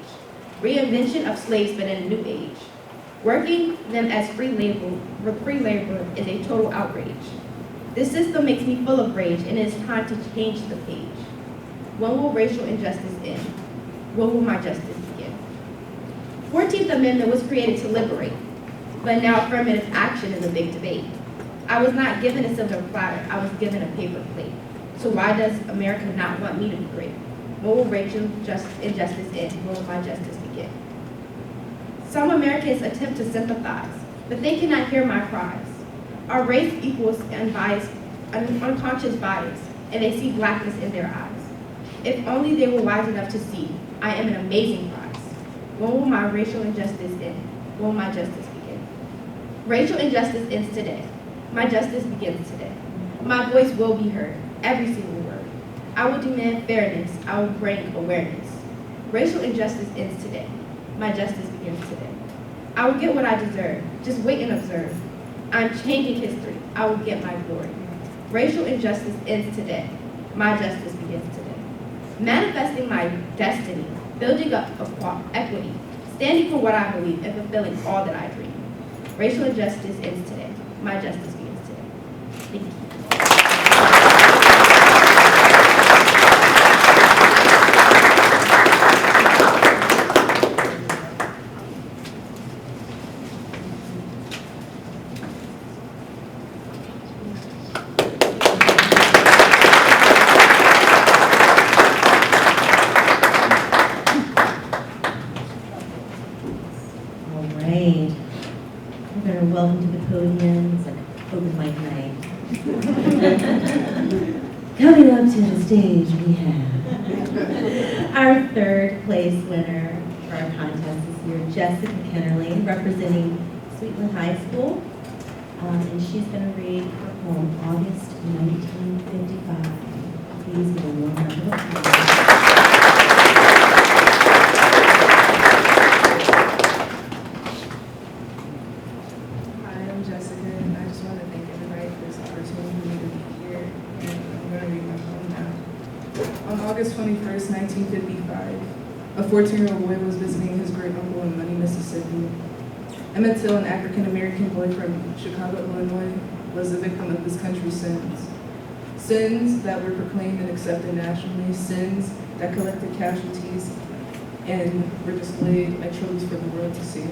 Reinvention of slaves but in a new age. Working them as free labor is a total outrage. This system makes me full of rage and it is time to change the page. When will racial injustice end? When will my justice begin? 14th Amendment was created to liberate, but now affirmative action is a big debate. I was not given a silver platter, I was given a paper plate. So why does America not want me to be great? When will racial injustice end? When will my justice begin? Some Americans attempt to sympathize, but they cannot hear my cries. Our race equals unconscious bias, and they see blackness in their eyes. If only they were wise enough to see, I am an amazing prize. When will my racial injustice end? When will my justice begin? Racial injustice ends today. My justice begins today. My voice will be heard, every single word. I will demand fairness, I will bring awareness. Racial injustice ends today. My justice begins today. I will get what I deserve, just wait and observe. I'm changing history, I will get my glory. Racial injustice ends today. My justice begins today. Manifesting my destiny, building up equity, standing for what I believe, and fulfilling all that I dream. Racial injustice ends today. My justice begins today. Thank you. Coming up to the stage, we have our third place winner for our contest this year, Jessica Kennerly, representing Sweetland High School. And she's going to read her poem, August 1955. Please give a warm round of applause. Hi, I'm Jessica, and I just want to thank everybody for this opportunity for me to be here, and I'm going to read my poem now. On August 21st, 1955, a 14-year-old boy was visiting his great uncle in Money, Mississippi. Emmett Till, an African-American boy from Chicago, Illinois, was the victim of this country's sins. Sins that were proclaimed and accepted nationally, sins that collected casualties and were displayed like trophies for the world to see.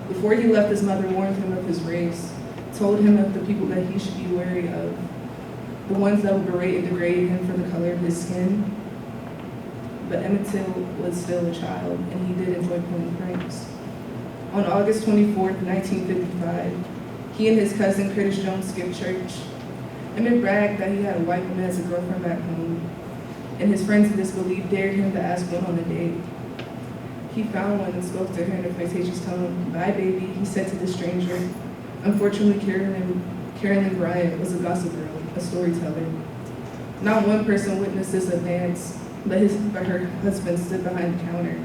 Before he left, his mother warned him of his race, told him of the people that he should be wary of, the ones that would berate and degrade him for the color of his skin. But Emmett Till was still a child, and he did enjoy playing pranks. On August 24th, 1955, he and his cousin Curtis Jones skipped church. Emmett bragged that he had a white woman as a girlfriend back home, and his friends in disbelief dared him to ask one on a date. He found one and spoke to her in a flirtatious tone. "Bye, baby," he said to the stranger. Unfortunately, Carolyn Bryant was a gossip girl, a storyteller. Not one person witnessed this advance, but her husband stood behind the counter.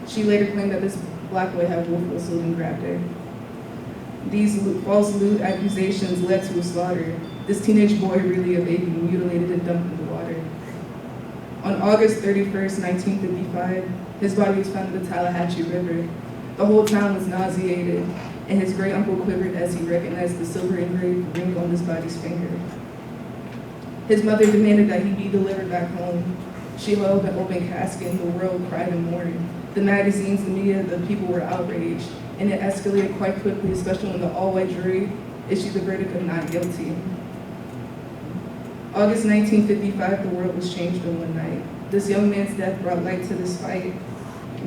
She later claimed that this black boy had wolf whistled and grabbed her. These false lewd accusations led to a slaughter. This teenage boy, really a baby, mutilated and dumped in the water. On August 31st, 1955, his body was found in the Tallahatchie River. The whole town was nauseated, and his great uncle quivered as he recognized the silver engraved ring on his body's finger. His mother demanded that he be delivered back home. She held an open casket, and the world cried and mourned. The magazines, the media, the people were outraged, and it escalated quite quickly, especially when the all-white jury issued the verdict of not guilty. August 1955, the world was changed in one night. This young man's death brought light to this fight.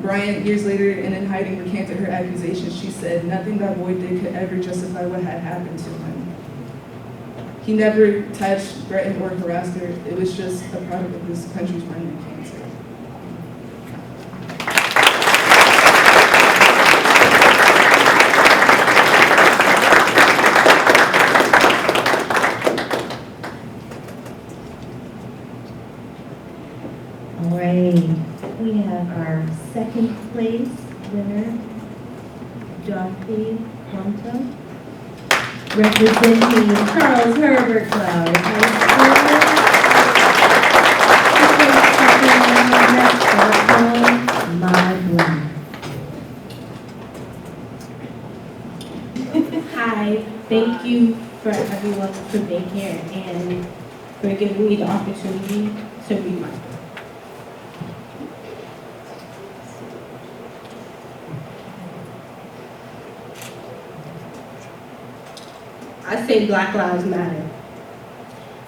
Bryant, years later, and in hiding, recanted her accusations. She said, "Nothing that boy did could ever justify what had happened to him. He never touched, threatened, or harassed her. It was just a product of this country's running to cancer." All right, we have our second place winner, Dorothy Quanto, representing Charles Herbert Flowers High School. My Blood. Hi, thank you for everyone for being here and for giving me the opportunity to read my book. I say Black Lives Matter.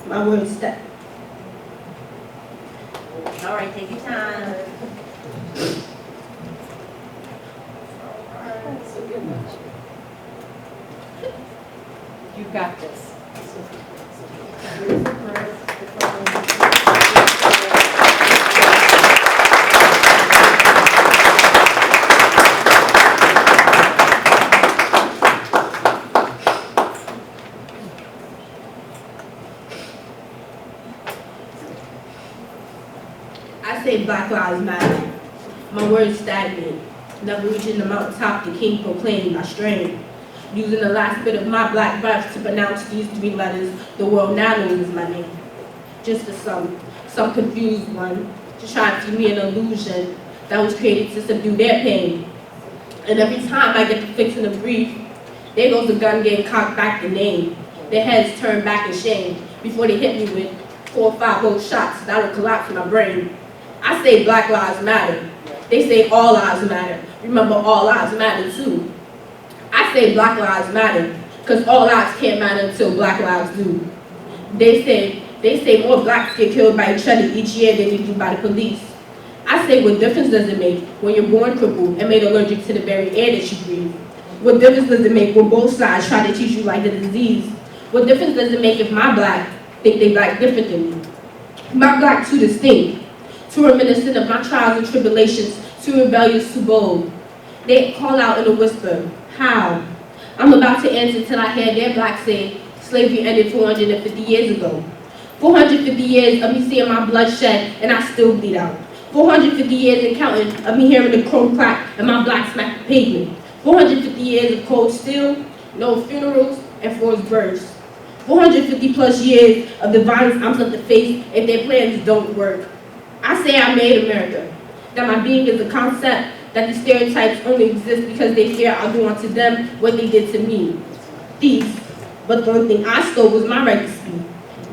My words step. All right, take your time. You got this. I say Black Lives Matter. My words stagnate, never reaching the mountaintop the king proclaimed by strain. Using the last bit of my black breath to pronounce these three letters the world now knows is my name. Just for some confused one, to try to feed me an illusion that was created to subdue their pain. And every time I get to fixing the brief, there goes the gun getting cocked back to name. Their heads turned back in shame before they hit me with 4 or 5 old shots that'll collapse my brain. I say Black Lives Matter. They say all lives matter. Remember, all lives matter too. I say Black Lives Matter, because all lives can't matter until Black lives do. They say more blacks get killed by each other each year than they do by the police. I say, what difference does it make when you're born crippled and made allergic to the very air that you breathe? What difference does it make when both sides try to teach you like the disease? What difference does it make if my black think they black different than me? My black too distinct, too reminiscent of my trials and tribulations, too rebellious, too bold. They call out in a whisper, how? I'm about to answer till I hear their black say, slavery ended 450 years ago. 450 years of me seeing my blood shed and I still bleed out. 450 years and counting of me hearing the chrome crack and my black smack the pavement. 450 years of cold steel, no funerals, and forced births. 450 plus years of the violence I'm set to face if their plans don't work. I say I made America, that my being is a concept, that the stereotypes only exist because they fear I'll do unto them what they did to me. Thieves, but the only thing I stole was my right to speak.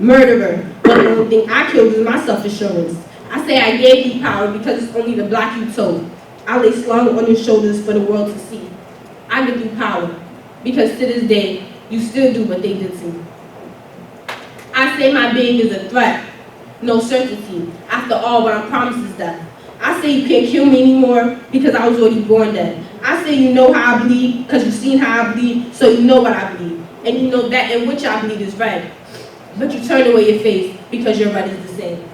Murderer, but the only thing I killed was my self-assurance. I say I gave you power because it's only the black you told. I lay slung on your shoulders for the world to see. I give you power because to this day, you still do what they did to me. I say my being is a threat, no certainty. After all, what I'm promised is death. I say you can't kill me anymore because I was already born dead. I say you know how I bleed because you've seen how I bleed, so you know what I bleed. And you know that in which I bleed is red. But you turn away your face because your red is the same.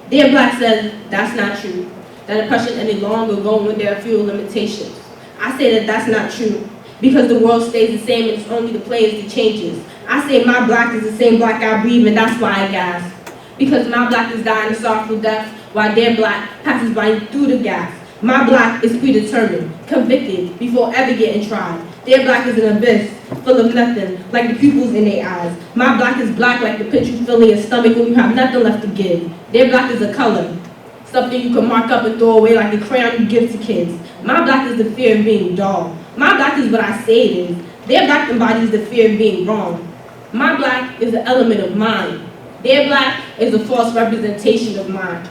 Dear Black says that's not true. That oppression ended long ago when there are fewer limitations. I say that that's not true because the world stays the same and it's only the players that changes. I say my black is the same black I breathe and that's why I gasp. Because my black is dying a sorrowful death while their black passes by through the gas. My black is predetermined, convicted before ever getting tried. Their black is an abyss, full of nothing, like the pupils in their eyes. My black is black like the pit you fill in your stomach when you have nothing left to give. Their black is a color, something you can mark up and throw away like the crayon you give to kids. My black is the fear of being dull. My black is what I say it is. Their black embodies the fear of being wrong. My black is an element of mine. Their black is a false representation of mine.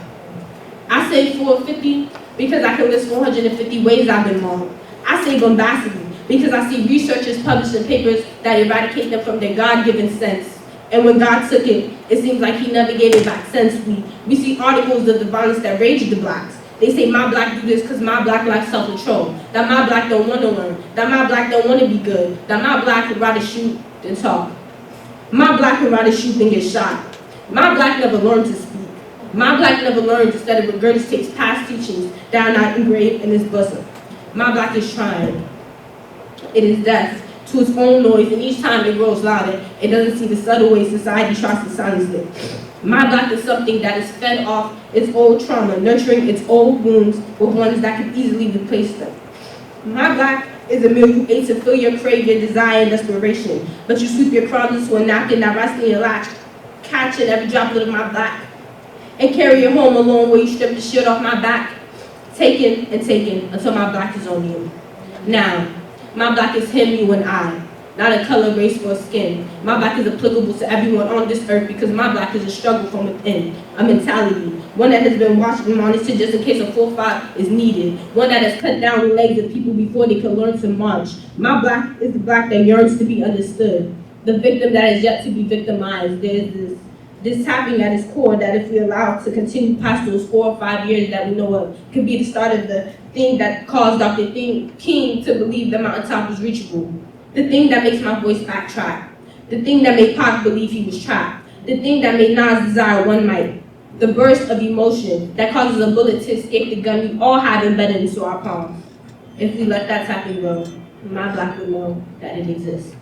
I say 450 because I can list 450 ways I've been wrong. I say bombastically because I see researchers publishing papers that eradicate them from their God-given sense. And when God took it, it seems like he never gave it back sensibly. We see articles of the violence that raged the blacks. They say my black do this because my black lacks self-control, that my black don't want to learn, that my black don't want to be good, that my black would rather shoot than talk. My black would rather shoot than get shot. My black never learned to speak. My black never learned instead of regurgitates past teachings that are not engraved in his bosom. My black is trying. It is deaf to its own noise, and each time it grows louder, it doesn't see the subtle ways society tries to silence it. My black is something that is fed off its old trauma, nurturing its old wounds with ones that can easily replace them. My black is a meal you ate to fill your crave, your desire, and desperation, but you sweep your crumbs into a napkin that rests in your latch, catching every droplet of my black, and carry it home alone where you strip the shit off my back, taking and taking until my black is on you. Now, my black is him, you, and I, not a color, race, or skin. My black is applicable to everyone on this earth because my black is a struggle from within, a mentality, one that has been watched and monitored just in case a full fight is needed, one that has cut down the legs of people before they could learn to march. My black is the black that yearns to be understood, the victim that is yet to be victimized. There's this tapping at its core that if we allow to continue past those 4 or 5 years that we know of, could be the start of the thing that caused Dr. King to believe the mountaintop was reachable. The thing that makes my voice backtrack. The thing that made Pac believe he was trapped. The thing that made Nas desire one mic. The burst of emotion that causes a bullet to escape the gun we all have embedded into our palms. If we let that tapping go, my black would know that it exists.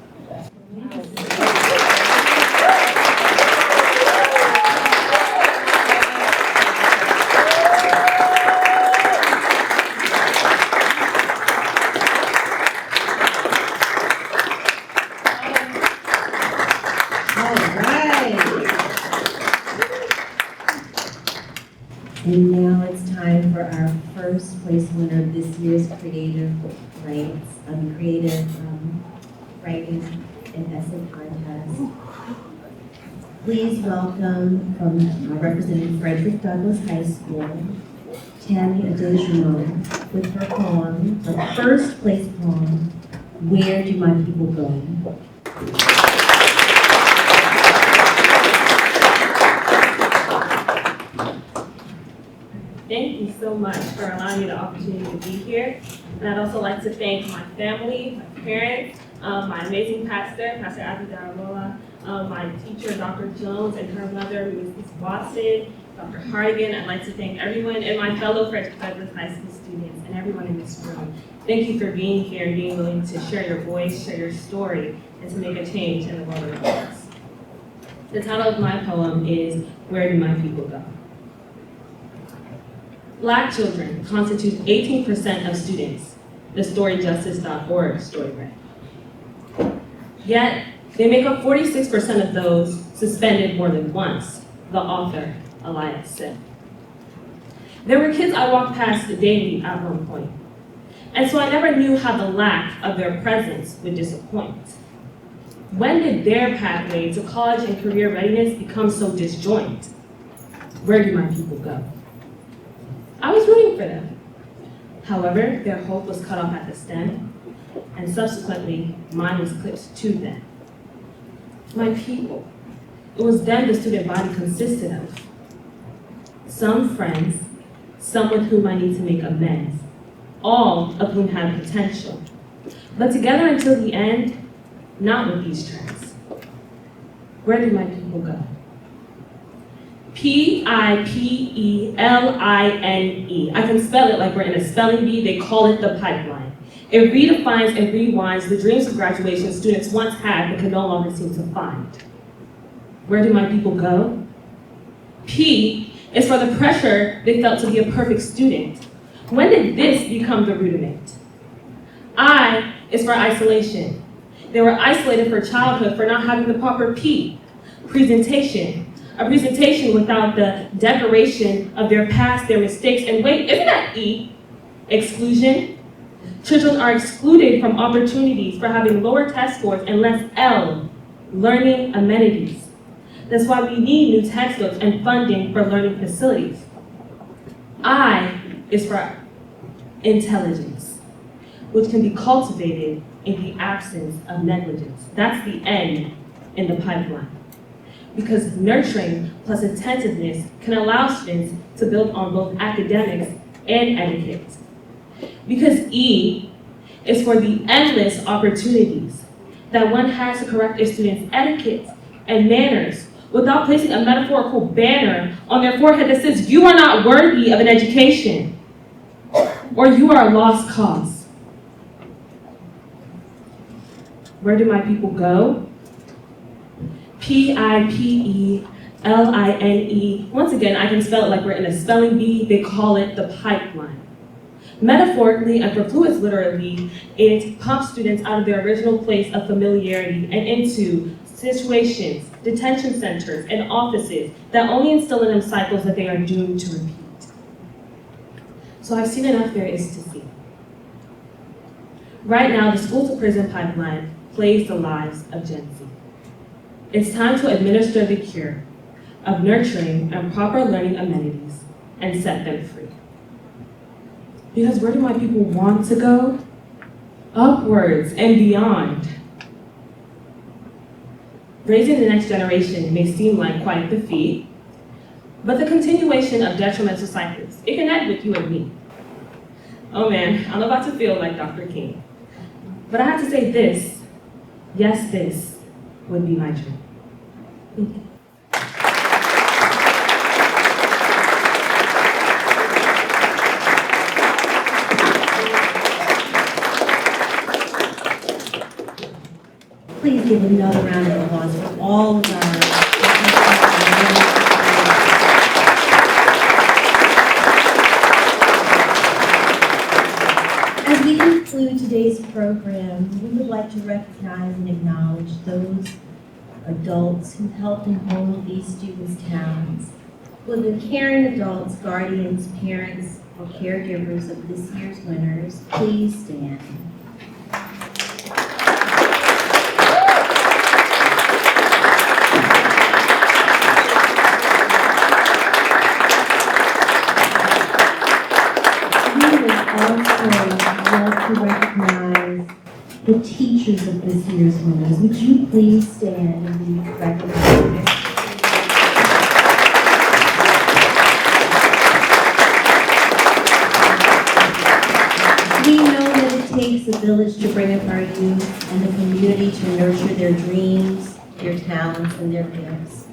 And now it's time for our first place winner of this year's Creative Rights, Creative Writing and Essay Contest. Please welcome from representing Frederick Douglass High School, Tammy Adejumo with her poem, her first place poem, Where Do My People Go? Thank you so much for allowing me the opportunity to be here. And I'd also like to thank my family, my parents, my amazing pastor, Pastor Abby Daramola, my teacher, Dr. Jones, and her mother, Mrs. Watson, Dr. Hardigan. I'd like to thank everyone and my fellow Frederick Douglass High School students and everyone in this room. Thank you for being here and being willing to share your voice, share your story, and to make a change in the world around us. The title of my poem is Where Do My People Go? Black children constitute 18% of students, the StoryJustice.org story read. Yet, they make up 46% of those suspended more than once, the author, Elias, said. There were kids I walked past daily at one point, and so I never knew how the lack of their presence would disappoint. When did their pathway to college and career readiness become so disjoint? Where do my people go? I was rooting for them. However, their hope was cut off at the stem, and subsequently, mine was clipped to them. My people, it was them the student body consisted of. Some friends, some with whom I need to make amends, all of whom had potential, but together until the end, not with these trends. Where do my people go? Pipeline. I can spell it like we're in a spelling bee. They call it the pipeline. It redefines and rewinds the dreams of graduation students once had but could no longer seem to find. Where do my people go? P is for the pressure they felt to be a perfect student. When did this become the rudiment? I is for isolation. They were isolated for childhood for not having the proper P, presentation. A presentation without the declaration of their past, their mistakes, and wait, isn't that E? Exclusion. Children are excluded from opportunities for having lower test scores and less L, learning amenities. That's why we need new textbooks and funding for learning facilities. I is for intelligence, which can be cultivated in the absence of negligence. That's the N in the pipeline. Because nurturing plus attentiveness can allow students to build on both academics and etiquette. Because E is for the endless opportunities that one has to correct a student's etiquette and manners without placing a metaphorical banner on their forehead that says, you are not worthy of an education, or you are a lost cause. Where do my people go? Pipeline. Once again, I can spell it like we're in a spelling bee. They call it the pipeline. Metaphorically and for fluids literally, it pumps students out of their original place of familiarity and into situations, detention centers, and offices that only instill in them cycles that they are doomed to repeat. So I've seen enough there is to see. Right now, the school to prison pipeline plays the lives of Gen Z. It's time to administer the cure of nurturing and proper learning amenities and set them free. Because where do my people want to go? Upwards and beyond. Raising the next generation may seem like quite the feat, but the continuation of detrimental cycles, it can end with you and me. Oh man, I'm about to feel like Dr. King. But I have to say this, yes, this would be my dream. Thank you. Please give another round of applause for all of our. As we conclude today's program, we would like to recognize and acknowledge those adults who helped and hold these students' talents. Will the caring adults, guardians, parents, or caregivers of this year's winners please stand? To recognize the teachers of this year's winners. Would you please stand and be recognized? We know that it takes a village to bring up our youth and the community to nurture their dreams their talents and their gifts.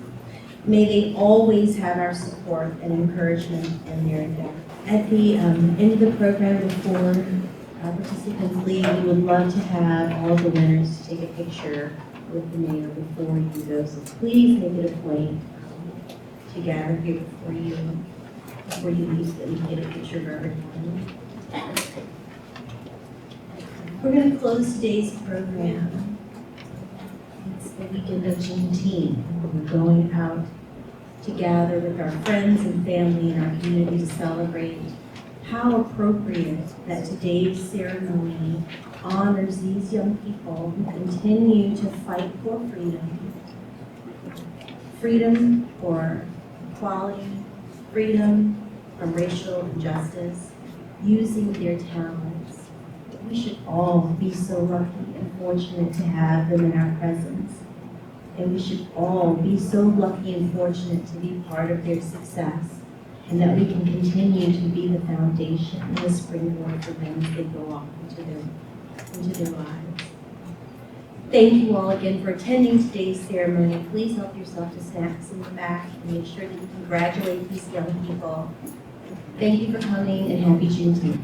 May they always have our support and encouragement in their endeavor. At the end of the program, before participants leave, we would love to have all the winners take a picture with the mayor before you go. So please make it a point to gather here before you leave, so that we can get a picture of everyone. We're going to close today's program. It's the weekend of Juneteenth. We're going out to gather with our friends and family in our community to celebrate. How appropriate that today's ceremony honors these young people who continue to fight for freedom. Freedom for equality, freedom from racial injustice, using their talents. We should all be so lucky and fortunate to have them in our presence. And we should all be so lucky and fortunate to be part of their success, and that we can continue to be the foundation and the springboard for them as they go off into their lives. Thank you all again for attending today's ceremony. Please help yourself to snacks in the back and make sure that you congratulate these young people. Thank you for coming, and happy Juneteenth.